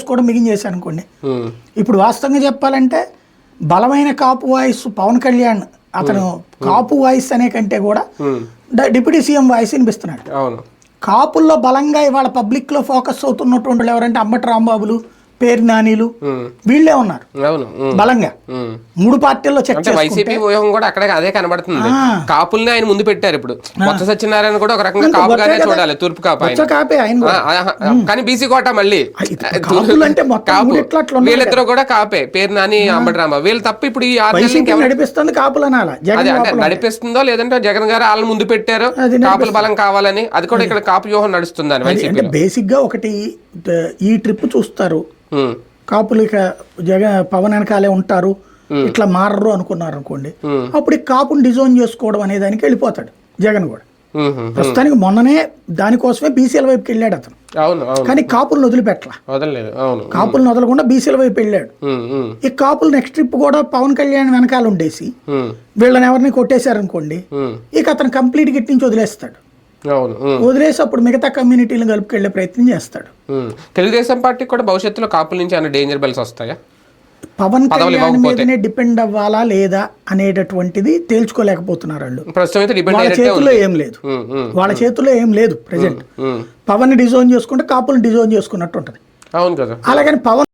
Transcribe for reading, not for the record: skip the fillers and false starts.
చేసుకోవడం మిగిలించేశారు అనుకోండి. ఇప్పుడు వాస్తవంగా చెప్పాలంటే బలమైన కాపు వాయిస్ పవన్ కళ్యాణ్ అతను కాపు వాయిస్ అనే కంటే కూడా డిప్యూటీ సీఎం వాయిస్ వినిపిస్తున్నాడు. కాపుల్లో బలంగా ఇవాళ పబ్లిక్ లో ఫోకస్ అవుతున్నటువంటి వాళ్ళు ఎవరంటే అంబటి రాంబాబులు, పేరు నానీలు, వీళ్ళే ఉన్నారు బలంగా. 3 పార్టీల్లో చెక్ వైసీపీ వ్యూహం కూడా అక్కడ అదే కనబడుతుంది. కాపుల్ని ఆయన ముందు పెట్టారు. ఇప్పుడు కొత్త సత్యనారాయణ కూడా ఒక రకంగా కాపుగానే చూడాలి, తూర్పు కాపు కానీ బీసీ కోట మళ్ళీ వీళ్ళిద్దరూ కూడా కాపే, పేరు నాని, అంబటి రాంబాబు. వీళ్ళు తప్ప ఇప్పుడు ఈ నడిపిస్తుంది కాపులనాల నడిపిస్తుందో లేదంటే జగన్ గారు వాళ్ళని ముందు పెట్టారు కాపుల బలం కావాలని. అది కూడా ఇక్కడ కాపు వ్యూహం నడుస్తుంది వైసీపీ. బేసిక్ గా ఒకటి ఈ ట్రిప్ చూస్తారు, కాపులు ఇక పవన్ వెనకాలే ఉంటారు, ఇట్లా మారరు అనుకున్నారు అనుకోండి, అప్పుడు ఈ కాపుని డిజోన్ చేసుకోవడం అనే దానికి వెళ్ళిపోతాడు జగన్ కూడా. ప్రస్తుతానికి మొన్ననే దానికోసమే బీసీల వైపుకి వెళ్ళాడు అతను. కానీ కాపులను వదిలిపెట్టలా, కాపులను వదలకుండా బీసీల వైపు వెళ్ళాడు. ఈ కాపులు నెక్స్ట్ ట్రిప్ కూడా పవన్ కళ్యాణ్ వెనకాల ఉండేసి వీళ్ళని ఎవరిని కొట్టేశారనుకోండి, ఇక అతను కంప్లీట్ గిట్ నుంచి వదిలేస్తాడు. వదిలేసి అప్పుడు మిగతా కమ్యూనిటీలను కలుపుకెళ్లే ప్రయత్నం చేస్తాడు. తెలుగుదేశం పార్టీ కూడా భవిష్యత్తులో కాపుల నుంచి ఏమైనా డేంజర్ బెల్స్ వస్తాయా? పవన్ కళ్యాణ్ మీదనే డిపెండ్ అవ్వాలా లేదా అనేటటువంటిది తేల్చుకోలేకపోతున్నారు వాళ్ళు. వాళ్ళ చేతుల్లో ఏం లేదు, వాళ్ళ చేతుల్లో ఏం లేదు. ప్రెసెంట్ పవన్ ని డిజోన్ చేసుకుంటే కాపులను డిజోన్ చేసుకున్నట్టు ఉంటది. అలాగని పవన్